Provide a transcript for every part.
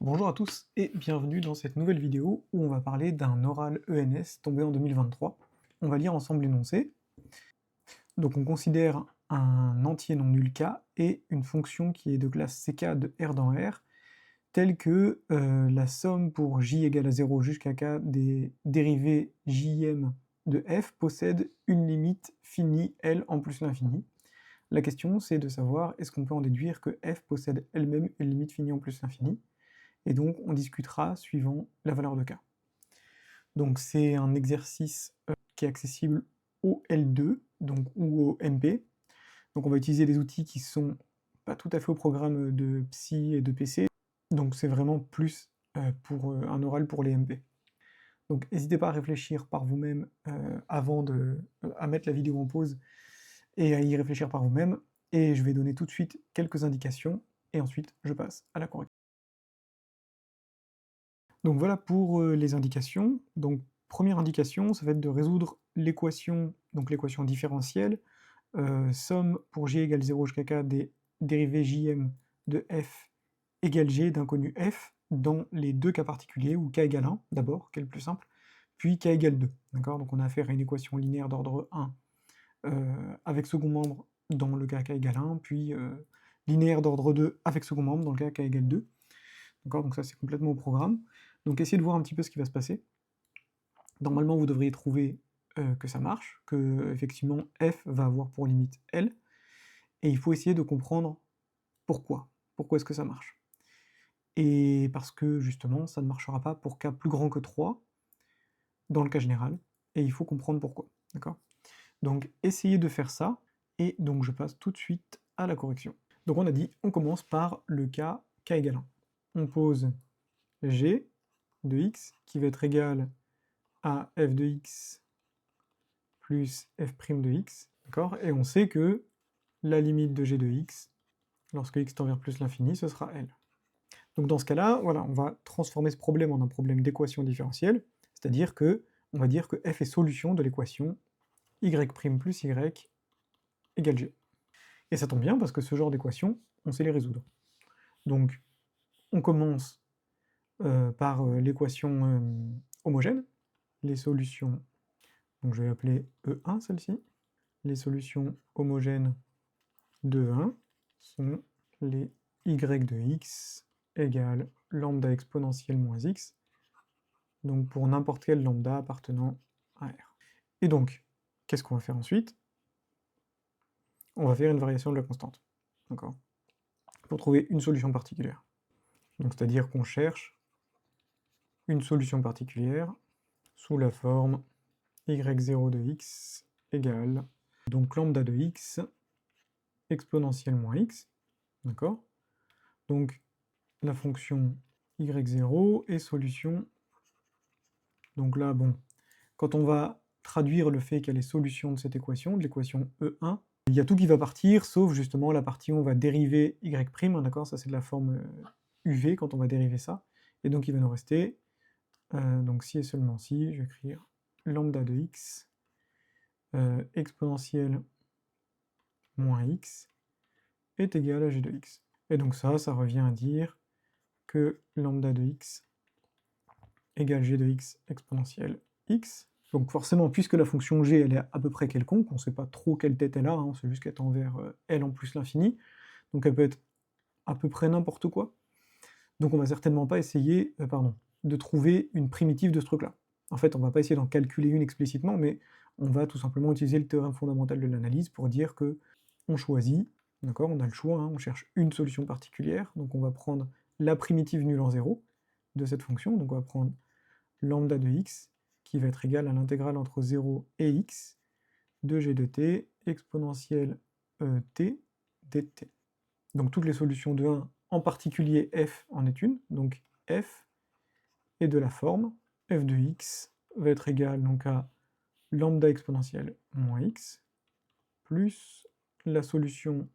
Bonjour à tous et bienvenue dans cette nouvelle vidéo où on va parler d'un oral ENS tombé en 2023. On va lire ensemble l'énoncé. Donc on considère un entier non nul K et une fonction qui est de classe CK de R dans R, telle que la somme pour J égale à 0 jusqu'à K des dérivés JM de F possède une limite finie L en plus l'infini. La question c'est de savoir est-ce qu'on peut en déduire que F possède elle-même une limite finie en plus l'infini. Et donc on discutera suivant la valeur de K. Donc c'est un exercice qui est accessible au L2 donc, ou au MP. Donc on va utiliser des outils qui sont pas tout à fait au programme de Psy et de PC, donc c'est vraiment plus pour un oral pour les MP. Donc n'hésitez pas à réfléchir par vous-même avant à mettre la vidéo en pause et à y réfléchir par vous-même, et je vais donner tout de suite quelques indications, et ensuite je passe à la correction. Donc voilà pour les indications. Donc première indication, ça va être de résoudre l'équation, donc l'équation différentielle, somme pour J égale 0 jusqu'à K des dérivés JM de F égale G d'inconnu F dans les deux cas particuliers, où K égale 1 d'abord, qui est le plus simple, puis K égale 2. D'accord? Donc on a affaire à une équation linéaire d'ordre 1 avec second membre dans le cas K égale 1, puis linéaire d'ordre 2 avec second membre dans le cas K égale 2. D'accord? Donc ça c'est complètement au programme. Donc essayez de voir un petit peu ce qui va se passer. Normalement vous devriez trouver que ça marche, que effectivement f va avoir pour limite L, et il faut essayer de comprendre pourquoi. Pourquoi est-ce que ça marche? Et parce que justement ça ne marchera pas pour k plus grand que 3 dans le cas général, et il faut comprendre pourquoi. D'accord? Donc essayez de faire ça, et donc je passe tout de suite à la correction. Donc on a dit, on commence par le cas k égale 1. On pose g de x qui va être égal à f de x plus f' de x, d'accord? Et on sait que la limite de g de x, lorsque x tend vers plus l'infini, ce sera L. Donc dans ce cas-là, voilà, on va transformer ce problème en un problème d'équation différentielle, c'est-à-dire que on va dire que f est solution de l'équation y' plus y égale g. Et ça tombe bien parce que ce genre d'équations, on sait les résoudre. Donc on commence par l'équation homogène, les solutions, donc je vais appeler E1 celle-ci, les solutions homogènes de 1 sont les y de x égale lambda exponentielle moins x, donc pour n'importe quel lambda appartenant à R. Et donc, qu'est-ce qu'on va faire ensuite? On va faire une variation de la constante, d'accord? Pour trouver une solution particulière. Donc c'est-à-dire qu'on cherche une solution particulière sous la forme y0 de x égale donc lambda de x exponentielle moins x, d'accord? Donc la fonction y0 est solution. Donc là, bon, quand on va traduire le fait qu'elle est solution de cette équation, de l'équation E1, il y a tout qui va partir, sauf justement la partie où on va dériver y', d'accord? Ça c'est de la forme UV quand on va dériver ça. Et donc il va nous rester, donc si et seulement si, je vais écrire lambda de x exponentielle moins x est égal à g de x. Et donc ça revient à dire que lambda de x égale g de x exponentielle x. Donc forcément, puisque la fonction g, elle est à peu près quelconque, on ne sait pas trop quelle tête elle a, hein, c'est juste qu'elle tend vers L en plus l'infini, donc elle peut être à peu près n'importe quoi. Donc on va certainement pas essayer de trouver une primitive de ce truc-là. En fait, on va pas essayer d'en calculer une explicitement, mais on va tout simplement utiliser le théorème fondamental de l'analyse pour dire que on choisit, d'accord, on a le choix, hein, on cherche une solution particulière, donc on va prendre la primitive nulle en 0 de cette fonction, donc on va prendre lambda de x, qui va être égal à l'intégrale entre 0 et x de g de t exponentielle t dt. Donc toutes les solutions de 1, en particulier f en est une, donc f est de la forme f de x va être égal donc à lambda exponentielle moins x plus la solution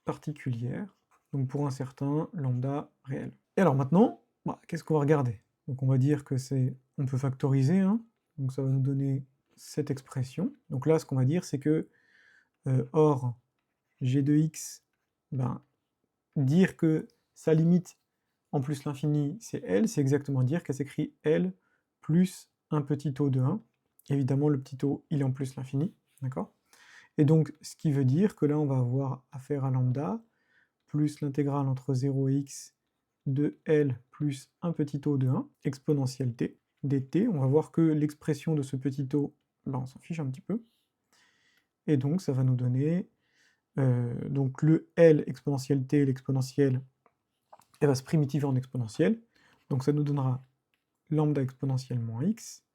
particulière, donc pour un certain lambda réel. Et alors maintenant, qu'est-ce qu'on va regarder? Donc on va dire que on peut factoriser, hein, donc ça va nous donner cette expression. Donc là, ce qu'on va dire, c'est que or g de x, dire que sa limite en plus l'infini, c'est L, c'est exactement dire qu'elle s'écrit L plus un petit o de 1. Évidemment, le petit o, il est en plus l'infini, d'accord? Et donc, ce qui veut dire que là, on va avoir affaire à lambda, plus l'intégrale entre 0 et x de L plus un petit o de 1, exponentielle t, dt. On va voir que l'expression de ce petit o, là, on s'en fiche un petit peu. Et donc, ça va nous donner donc le L exponentielle t, l'exponentielle, elle va se primitiver en exponentielle. Donc, ça nous donnera lambda exponentielle moins x,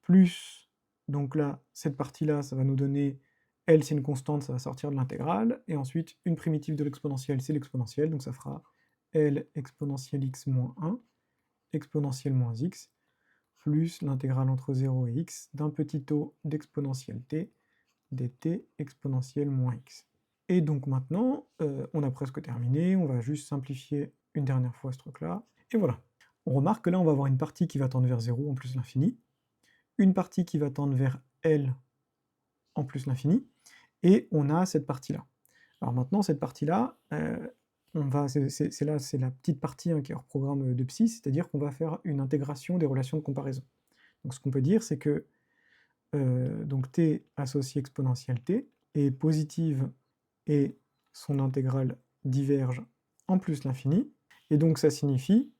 plus, donc là, cette partie-là, ça va nous donner L, c'est une constante, ça va sortir de l'intégrale, et ensuite, une primitive de l'exponentielle, c'est l'exponentielle, donc ça fera L exponentielle x moins 1, exponentielle moins x, plus l'intégrale entre 0 et x d'un petit o d'exponentielle t, dt exponentielle moins x. Et donc maintenant, on a presque terminé, on va juste simplifier une dernière fois ce truc-là, et voilà. On remarque que là, on va avoir une partie qui va tendre vers 0 en plus l'infini, une partie qui va tendre vers L en plus l'infini, et on a cette partie-là. Alors maintenant, cette partie-là, c'est la petite partie qui est hors programme de Psi, c'est-à-dire qu'on va faire une intégration des relations de comparaison. Donc ce qu'on peut dire, c'est que donc t associé exponentielle t est positive et son intégrale diverge en plus l'infini, et donc ça signifie,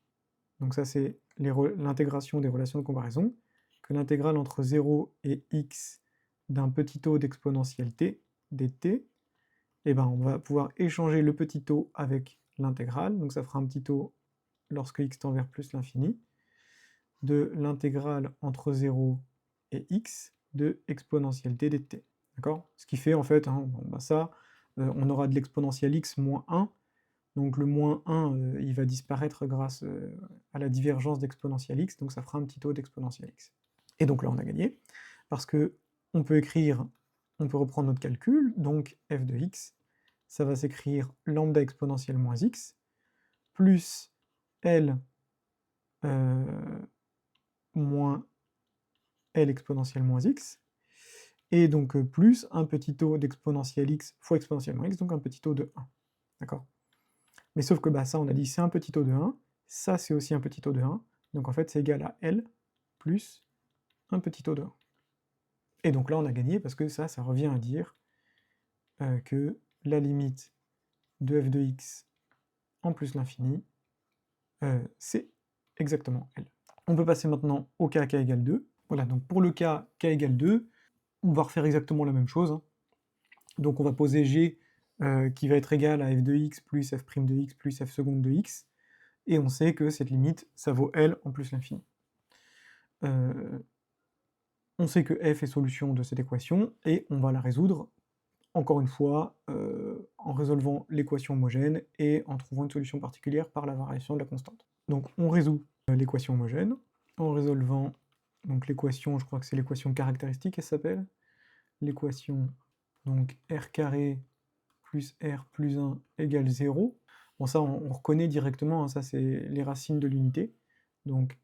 donc ça c'est l'intégration des relations de comparaison, que l'intégrale entre 0 et x d'un petit o d'exponentielle t, dt, et ben on va pouvoir échanger le petit o avec l'intégrale, donc ça fera un petit o lorsque x tend vers plus l'infini, de l'intégrale entre 0 et x de exponentielle t dt. D'accord? Ce qui fait en fait, ça, on aura de l'exponentielle x moins 1, donc le moins 1, il va disparaître grâce à la divergence d'exponentielle x, donc ça fera un petit o d'exponentielle x. Et donc là on a gagné, parce que on peut reprendre notre calcul, donc f de x, ça va s'écrire lambda exponentielle moins x, plus L moins L exponentielle moins x, et donc plus un petit o d'exponentielle x fois exponentielle moins x, donc un petit o de 1. D'accord? Mais sauf que ça, on a dit c'est un petit o de 1, ça c'est aussi un petit o de 1, donc en fait c'est égal à L plus un petit o de 1. Et donc là on a gagné parce que ça revient à dire que la limite de f de x en plus l'infini, c'est exactement L. On peut passer maintenant au cas k égale 2. Voilà, donc pour le cas k égale 2, on va refaire exactement la même chose. Donc on va poser g qui va être égal à f de x plus f' de x plus f seconde de x, et on sait que cette limite, ça vaut L en plus l'infini. On sait que f est solution de cette équation, et on va la résoudre, encore une fois, en résolvant l'équation homogène et en trouvant une solution particulière par la variation de la constante. Donc on résout l'équation homogène, en résolvant donc l'équation, je crois que c'est l'équation caractéristique, elle s'appelle, l'équation donc r carré plus r plus 1 égale 0. Bon ça on reconnaît directement, ça c'est les racines de l'unité, donc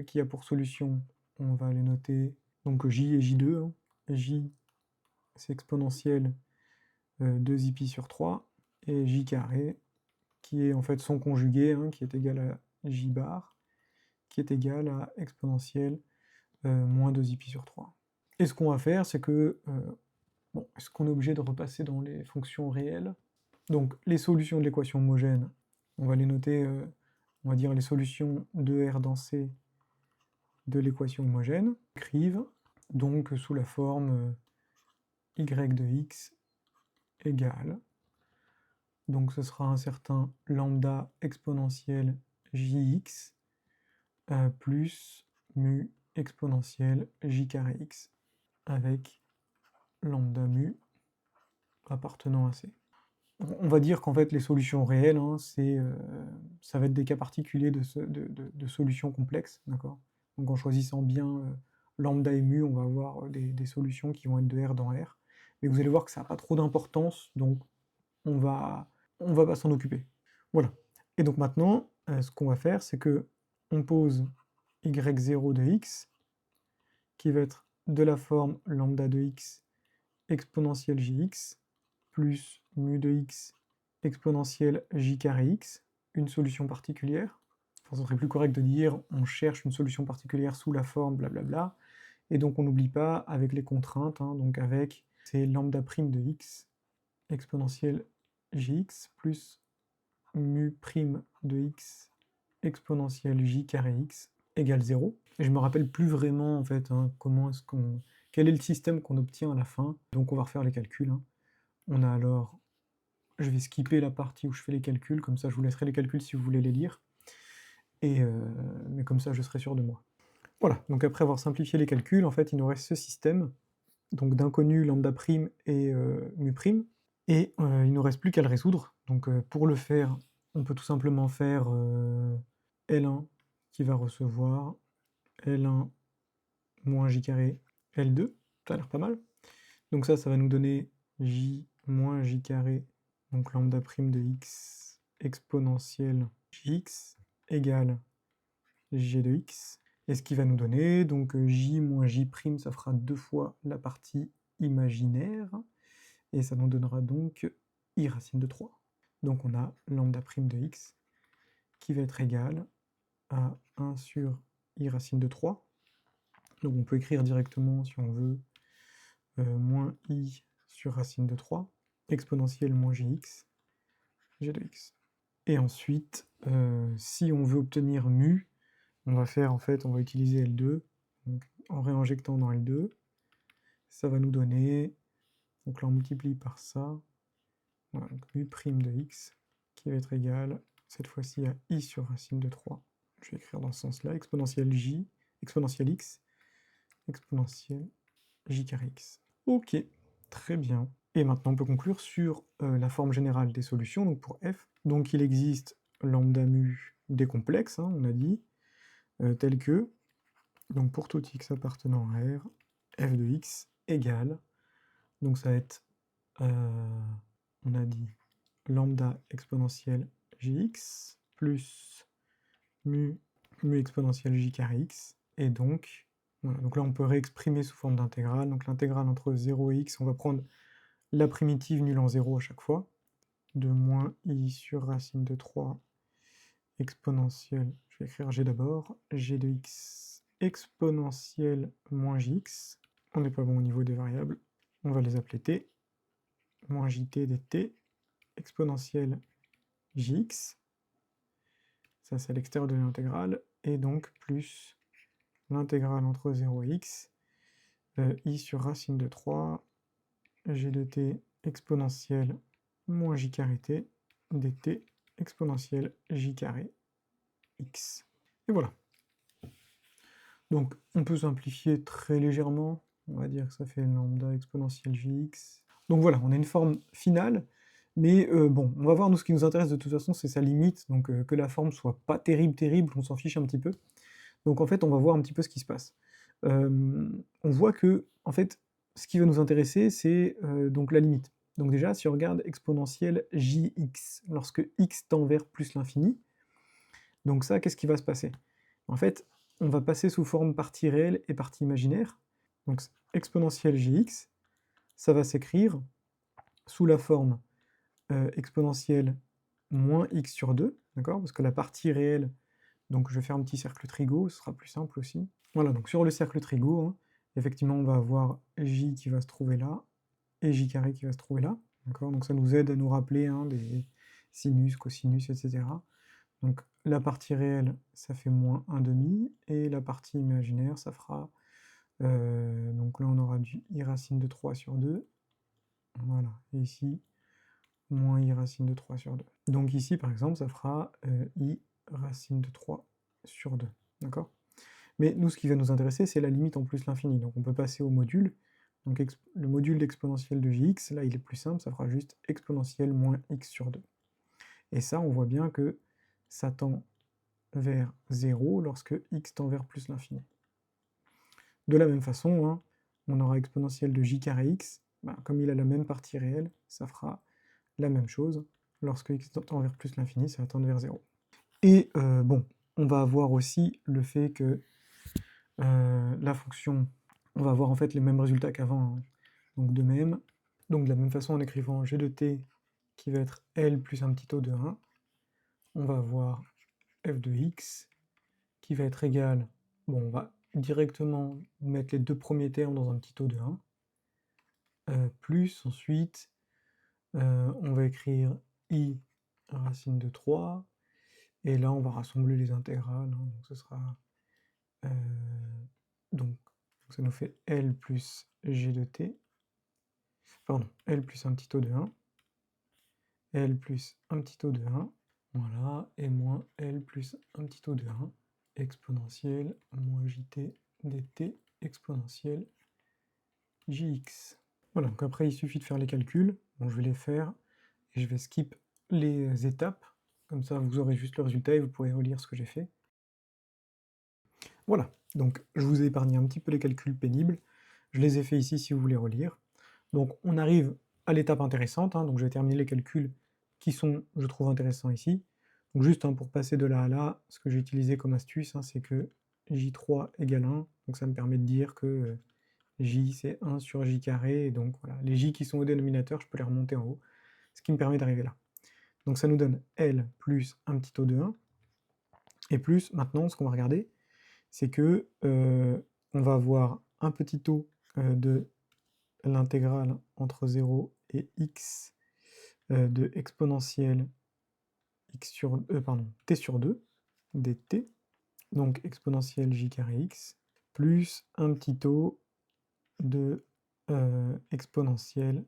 qui a pour solution, on va les noter, donc j et j2, j c'est exponentielle 2i sur 3, et j carré, qui est en fait son conjugué, qui est égal à j bar, qui est égal à exponentielle moins 2i sur 3. Et ce qu'on va faire, c'est que, est-ce qu'on est obligé de repasser dans les fonctions réelles? Donc les solutions de l'équation homogène, on va les noter, on va dire les solutions de R dans C de l'équation homogène, écrivent donc sous la forme y de x égale, donc ce sera un certain lambda exponentielle jx plus mu exponentielle j carré x avec lambda mu appartenant à C. On va dire qu'en fait les solutions réelles, ça va être des cas particuliers de solutions complexes, d'accord? Donc en choisissant bien lambda et mu, on va avoir des solutions qui vont être de R dans R, mais vous allez voir que ça n'a pas trop d'importance, donc on va pas s'en occuper. Voilà. Et donc maintenant, ce qu'on va faire, c'est que on pose y0 de x, qui va être de la forme lambda de x exponentielle jx, plus mu de x exponentielle j carré x, une solution particulière. Enfin, ce serait plus correct de dire on cherche une solution particulière sous la forme blablabla. Et donc on n'oublie pas avec les contraintes, hein, donc avec c'est lambda prime de x exponentielle jx plus mu prime de x exponentielle j carré x égale 0. Et je me rappelle plus vraiment en fait hein, quel est le système qu'on obtient à la fin. Donc on va refaire les calculs. Hein. On a alors, je vais skipper la partie où je fais les calculs, comme ça je vous laisserai les calculs si vous voulez les lire. Mais comme ça je serai sûr de moi. Voilà, donc après avoir simplifié les calculs, en fait il nous reste ce système, donc d'inconnu lambda prime et mu prime, et il ne nous reste plus qu'à le résoudre. Donc pour le faire, on peut tout simplement faire L1 qui va recevoir L1 moins j carré L2, ça a l'air pas mal. Donc ça va nous donner j moins j carré, donc lambda prime de x exponentielle jx égale g de x. Et ce qui va nous donner, donc j moins j', ça fera 2 fois la partie imaginaire, et ça nous donnera donc i racine de 3. Donc on a lambda prime de x qui va être égal à 1 sur i racine de 3. Donc on peut écrire directement, si on veut, moins i sur racine de 3, exponentielle moins gx, g de x. Et ensuite, si on veut obtenir mu, on va utiliser L2, donc en réinjectant dans L2, ça va nous donner, donc là on multiplie par ça, voilà, donc mu prime de x, qui va être égal, cette fois-ci à i sur racine de 3, je vais écrire dans ce sens-là, exponentielle j, exponentielle x, exponentielle j carré x. Ok, très bien. Et maintenant on peut conclure sur la forme générale des solutions, donc pour f. Donc il existe lambda mu des complexes, hein, on a dit, tel que, donc pour tout x appartenant à R, f de x égale, donc ça va être, on a dit, lambda exponentielle jx plus mu exponentielle j carré x, et donc, voilà, donc là on peut réexprimer sous forme d'intégrale, donc l'intégrale entre 0 et x, on va prendre la primitive nulle en 0 à chaque fois, de moins i sur racine de 3 exponentielle, je vais écrire g d'abord, g de x exponentielle moins jx, on n'est pas bon au niveau des variables, on va les appeler t, moins jt dt, exponentielle jx, ça c'est à l'extérieur de l'intégrale, et donc plus l'intégrale entre 0 et x, i sur racine de 3, g de t exponentielle moins j carré t, dt exponentielle j carré x. Et voilà. Donc on peut simplifier très légèrement, on va dire que ça fait lambda exponentielle jx. Donc voilà, on a une forme finale, mais bon, on va voir, nous, ce qui nous intéresse de toute façon, c'est sa limite, donc que la forme soit pas terrible, on s'en fiche un petit peu. Donc en fait, on va voir un petit peu ce qui se passe. On voit que, en fait, ce qui va nous intéresser, c'est donc la limite. Donc déjà, si on regarde exponentielle jx, lorsque x tend vers plus l'infini, donc ça, qu'est-ce qui va se passer? En fait, on va passer sous forme partie réelle et partie imaginaire. Donc exponentielle jx, ça va s'écrire sous la forme exponentielle moins x sur 2, d'accord? Parce que la partie réelle, donc je vais faire un petit cercle trigo, ce sera plus simple aussi. Voilà, donc sur le cercle trigo, hein, effectivement, on va avoir j qui va se trouver là, et j carré qui va se trouver là, d'accord? Donc ça nous aide à nous rappeler hein, des sinus, cosinus, etc. Donc la partie réelle, ça fait moins 1/2, et la partie imaginaire, ça fera... donc là, on aura du i racine de 3 sur 2, voilà, et ici, moins i racine de 3 sur 2. Donc ici, par exemple, ça fera i racine de 3 sur 2, d'accord? Mais nous, ce qui va nous intéresser, c'est la limite en plus l'infini, donc on peut passer au module. Donc le module d'exponentielle de jx, là, il est plus simple, ça fera juste exponentielle moins x sur 2. Et ça, on voit bien que ça tend vers 0 lorsque x tend vers plus l'infini. De la même façon, hein, on aura exponentielle de j carré x, ben, comme il a la même partie réelle, ça fera la même chose. Lorsque x tend vers plus l'infini, ça va tendre vers 0. Et bon, on va avoir aussi le fait que la fonction, on va avoir en fait les mêmes résultats qu'avant, hein. Donc de même, donc de la même façon en écrivant g de t qui va être L plus un petit o de 1, on va avoir f de x qui va être égal, bon, on va directement mettre les deux premiers termes dans un petit taux de 1, plus ensuite, on va écrire i racine de 3, et là on va rassembler les intégrales, hein, donc ce sera, donc ça nous fait L plus G de t, pardon, L plus un petit taux de 1, L plus un petit taux de 1, voilà, et moins L plus un petit taux de 1, exponentielle moins jt dt exponentielle jx. Voilà, donc après il suffit de faire les calculs, bon je vais les faire, et je vais skip les étapes, comme ça vous aurez juste le résultat et vous pourrez relire ce que j'ai fait. Voilà, donc je vous ai épargné un petit peu les calculs pénibles, je les ai fait ici si vous voulez relire. Donc on arrive à l'étape intéressante, hein, donc je vais terminer les calculs qui sont, je trouve, intéressants ici. Donc juste hein, pour passer de là à là, ce que j'ai utilisé comme astuce, hein, c'est que j3 égale 1, donc ça me permet de dire que j c'est 1 sur j carré, et donc voilà, les j qui sont au dénominateur, je peux les remonter en haut, ce qui me permet d'arriver là. Donc ça nous donne L plus un petit taux de 1, et plus, maintenant, ce qu'on va regarder, c'est que on va avoir un petit taux de l'intégrale entre 0 et x de exponentielle x sur, t sur 2 dt, donc exponentielle j carré x, plus un petit taux de exponentielle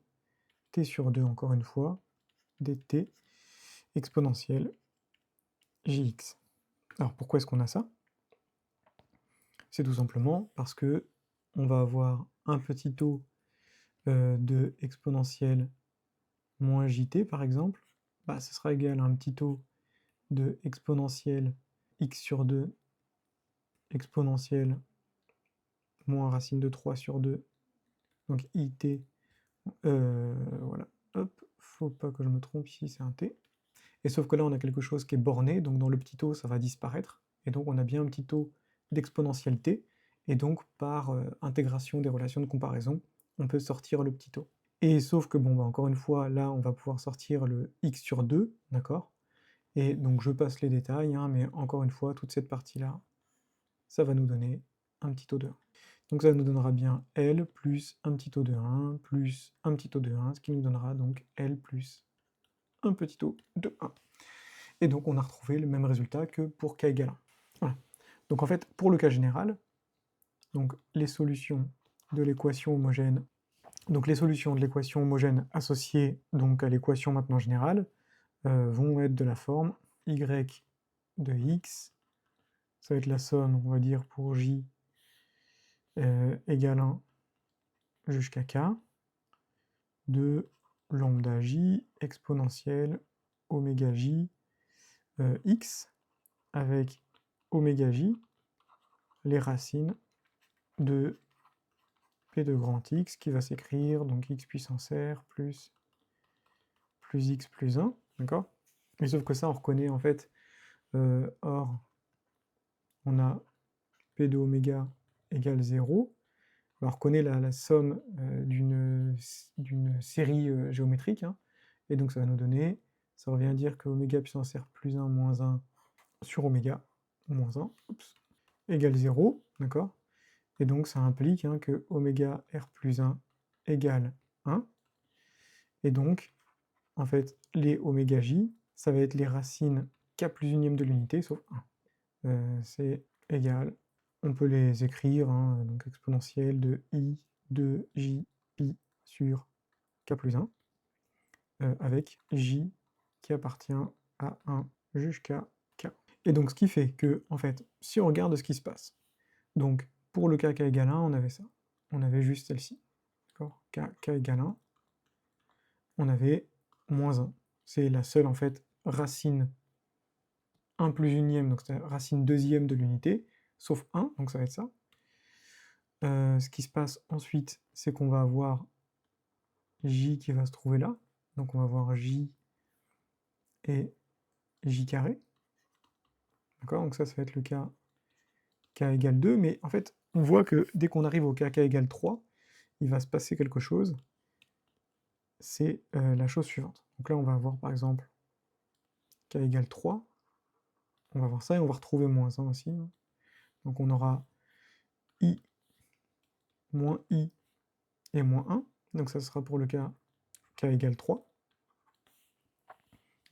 t sur 2, encore une fois, dt, exponentielle jx. Alors pourquoi est-ce qu'on a ça? C'est tout simplement parce que on va avoir un petit taux de exponentielle moins jt, par exemple, bah, ce sera égal à un petit taux de exponentielle x sur 2 exponentielle moins racine de 3 sur 2, donc it, voilà, hop, faut pas que je me trompe ici, c'est un t. Et sauf que là, on a quelque chose qui est borné, donc dans le petit taux, ça va disparaître, et donc on a bien un petit taux d'exponentielle t, et donc par intégration des relations de comparaison, on peut sortir le petit taux. Et sauf que, bon, bah, encore une fois, là, on va pouvoir sortir le x sur 2, d'accord? Et donc je passe les détails, hein, mais encore une fois, toute cette partie-là, ça va nous donner un petit taux de 1. Donc ça nous donnera bien L plus un petit taux de 1, plus un petit taux de 1, ce qui nous donnera donc L plus un petit taux de 1. Et donc on a retrouvé le même résultat que pour k égale 1. Voilà. Donc en fait, pour le cas général, donc les solutions de l'équation homogène, donc les solutions de l'équation homogène associées donc à l'équation maintenant générale, vont être de la forme y de x, ça va être la somme, on va dire, pour j égale 1 jusqu'à k, de lambda j exponentielle oméga j x, avec oméga j, les racines de p de grand X, qui va s'écrire donc x puissance r plus x plus 1, d'accord? Mais sauf que ça, on reconnaît en fait, or, on a p de oméga égale 0, on reconnaît la somme d'une série géométrique, hein, et donc ça va nous donner, ça revient à dire que oméga puissance r plus 1 moins 1 sur oméga moins 1, égale 0, d'accord? Et donc ça implique hein, que oméga r plus 1 égale 1, et donc, en fait, les oméga j, ça va être les racines k plus unième de l'unité, sauf 1. C'est égal, on peut les écrire, hein, donc exponentielle de i de j pi sur k plus 1, avec j qui appartient à 1 jusqu'à k. Et donc ce qui fait que, en fait, si on regarde ce qui se passe, donc pour le k égale 1, on avait ça, on avait juste celle-ci, d'accord, k égale 1, on avait moins 1, c'est la seule, en fait, racine 1 plus unième, donc c'est racine deuxième de l'unité, sauf 1, donc ça va être ça. Ce qui se passe ensuite, c'est qu'on va avoir j qui va se trouver là, donc on va avoir j et j carré, d'accord, donc ça va être le cas k égale 2, mais en fait, on voit que dès qu'on arrive au cas k égale 3, il va se passer quelque chose, c'est la chose suivante. Donc là, on va avoir par exemple k égale 3, on va voir ça et on va retrouver moins 1 aussi, hein. Donc on aura i moins i et moins 1, donc ça sera pour le cas k égale 3.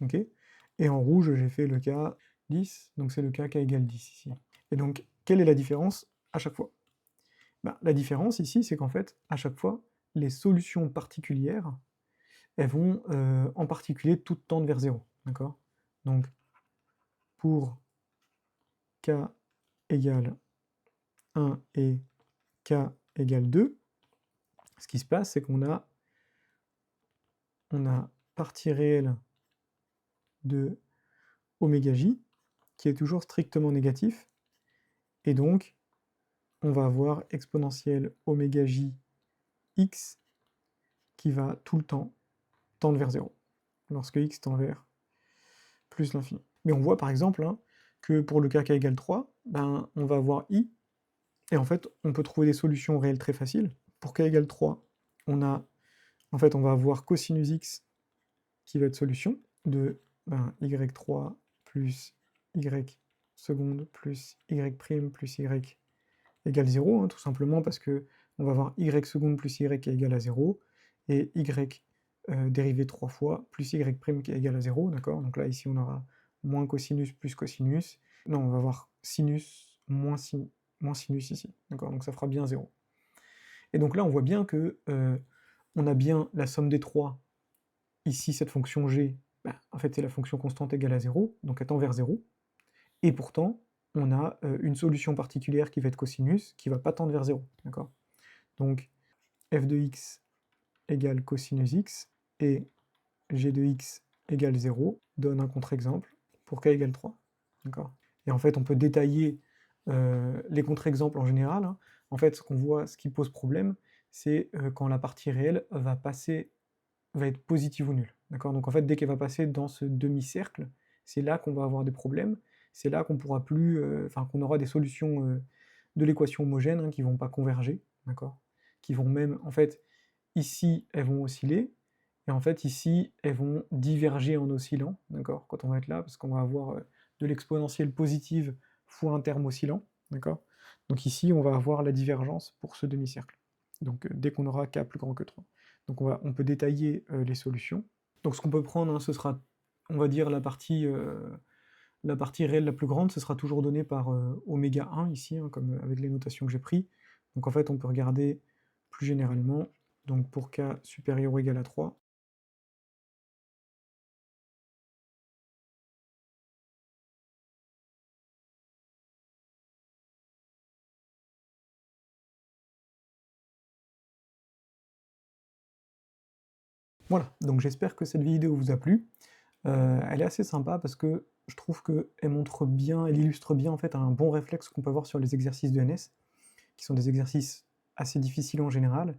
Ok. Et en rouge, j'ai fait le cas 10, donc c'est le cas k égale 10 ici. Et donc, quelle est la différence à chaque fois? Ben, la différence ici, c'est qu'en fait, à chaque fois, les solutions particulières, elles vont en particulier toutes tendre vers 0, d'accord? Donc, pour k égale 1 et k égale 2, ce qui se passe, c'est qu'on a partie réelle de oméga j qui est toujours strictement négatif, et donc on va avoir exponentielle oméga j x qui va tout le temps tendre vers 0, lorsque x tend vers plus l'infini. Mais on voit par exemple hein, que pour le cas k égale 3, ben, on va avoir i, et en fait on peut trouver des solutions réelles très faciles. Pour k égale 3, on va avoir cosinus x qui va être solution de y3 plus y seconde plus y' plus y égale 0, hein, tout simplement parce que on va avoir y seconde plus y qui est égal à 0, et y dérivé 3 fois plus y' qui est égal à 0, d'accord? Donc là, ici, on aura moins cosinus plus cosinus. Non, on va avoir sinus moins sinus ici, d'accord? Donc ça fera bien 0. Et donc là, on voit bien que on a bien la somme des 3. Ici, cette fonction g, bah, en fait, c'est la fonction constante égale à 0, donc elle tend vers 0. Et pourtant, on a une solution particulière qui va être cosinus, qui ne va pas tendre vers 0, d'accord? Donc, f de x égale cosinus x, et g de x égale 0, donne un contre-exemple pour k égale 3, d'accord? Et en fait, on peut détailler les contre-exemples en général, hein. En fait, ce qu'on voit, ce qui pose problème, c'est quand la partie réelle va être positive ou nulle, d'accord? Donc en fait, dès qu'elle va passer dans ce demi-cercle, c'est là qu'on va avoir des problèmes, c'est là qu'on pourra plus, qu'on aura des solutions de l'équation homogène hein, qui vont pas converger, d'accord? Qui vont même, en fait, ici, elles vont osciller, et en fait, ici, elles vont diverger en oscillant, d'accord? Quand on va être là, parce qu'on va avoir de l'exponentielle positive fois un terme oscillant, d'accord? Donc ici, on va avoir la divergence pour ce demi-cercle. Donc dès qu'on aura k plus grand que 3. Donc on peut détailler les solutions. Donc ce qu'on peut prendre, hein, ce sera, on va dire, la partie réelle la plus grande, ce sera toujours donné par oméga 1 ici, hein, comme avec les notations que j'ai prises. Donc en fait, on peut regarder plus généralement, donc pour k supérieur ou égal à 3, voilà, donc j'espère que cette vidéo vous a plu. Elle est assez sympa parce que je trouve qu'elle montre bien, elle illustre bien en fait un bon réflexe qu'on peut avoir sur les exercices de NS, qui sont des exercices assez difficiles en général.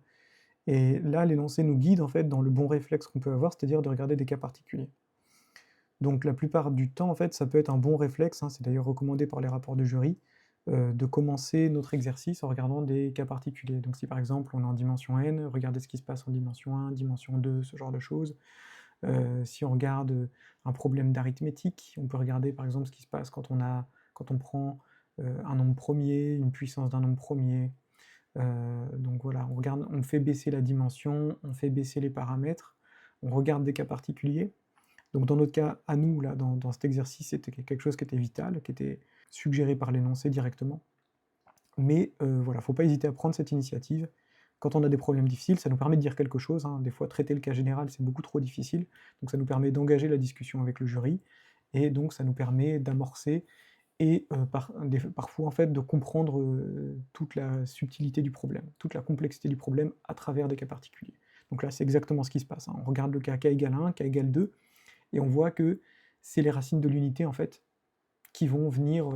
Et là, l'énoncé nous guide en fait dans le bon réflexe qu'on peut avoir, c'est-à-dire de regarder des cas particuliers. Donc la plupart du temps, en fait, ça peut être un bon réflexe, hein, c'est d'ailleurs recommandé par les rapports de jury, de commencer notre exercice en regardant des cas particuliers. Donc si par exemple on est en dimension n, regardez ce qui se passe en dimension 1, dimension 2, ce genre de choses. Si on regarde un problème d'arithmétique, on peut regarder par exemple ce qui se passe quand on prend un nombre premier, une puissance d'un nombre premier. Donc voilà, on fait baisser la dimension, on fait baisser les paramètres, on regarde des cas particuliers. Donc dans notre cas, à nous, là, dans cet exercice, c'était quelque chose qui était vital, qui était suggéré par l'énoncé directement. Mais voilà, faut pas hésiter à prendre cette initiative. Quand on a des problèmes difficiles, ça nous permet de dire quelque chose, hein. Des fois, traiter le cas général, c'est beaucoup trop difficile, donc ça nous permet d'engager la discussion avec le jury, et donc ça nous permet d'amorcer et parfois en fait de comprendre toute la subtilité du problème, toute la complexité du problème à travers des cas particuliers. Donc là, c'est exactement ce qui se passe, hein. On regarde le cas k égale 1, k égale 2, et on voit que c'est les racines de l'unité en fait qui vont venir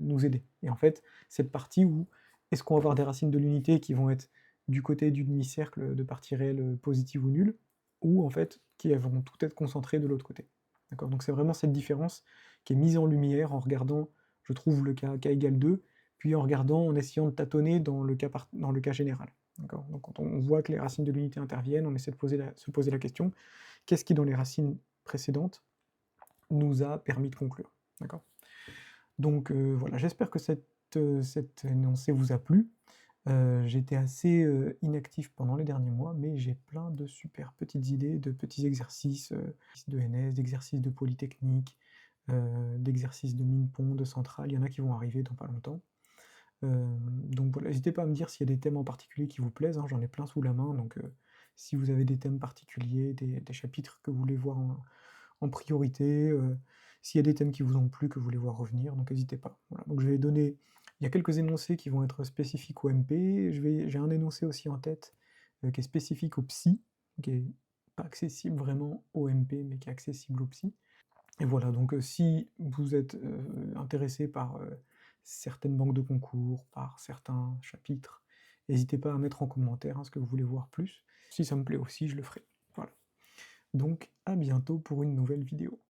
nous aider. Et en fait, cette partie où est-ce qu'on va avoir des racines de l'unité qui vont être du côté du demi-cercle de partie réelle positive ou nulle, ou en fait qui vont tout être concentrées de l'autre côté. D'accord? Donc c'est vraiment cette différence qui est mise en lumière en regardant, je trouve, le cas k égale 2, puis en regardant, en essayant de tâtonner dans le cas général. D'accord? Donc quand on voit que les racines de l'unité interviennent, on essaie de se poser la question, qu'est-ce qui dans les racines précédentes nous a permis de conclure? D'accord? Donc voilà, j'espère que cet énoncé vous a plu. J'étais assez, inactif pendant les derniers mois, mais j'ai plein de super petites idées, de petits exercices, de NS, d'exercices de Polytechnique, d'exercices de mine-pont, de centrale, il y en a qui vont arriver dans pas longtemps. Donc voilà, n'hésitez pas à me dire s'il y a des thèmes en particulier qui vous plaisent, hein, j'en ai plein sous la main, donc si vous avez des thèmes particuliers, des chapitres que vous voulez voir en priorité, s'il y a des thèmes qui vous ont plu, que vous voulez voir revenir, donc n'hésitez pas. Voilà, donc je vais donner, il y a quelques énoncés qui vont être spécifiques au MP, j'ai un énoncé aussi en tête qui est spécifique au psy, qui est pas accessible vraiment au MP, mais qui est accessible au psy. Et voilà, donc si vous êtes intéressé par certaines banques de concours, par certains chapitres, n'hésitez pas à mettre en commentaire hein, ce que vous voulez voir plus. Si ça me plaît aussi, je le ferai. Voilà. Donc à bientôt pour une nouvelle vidéo.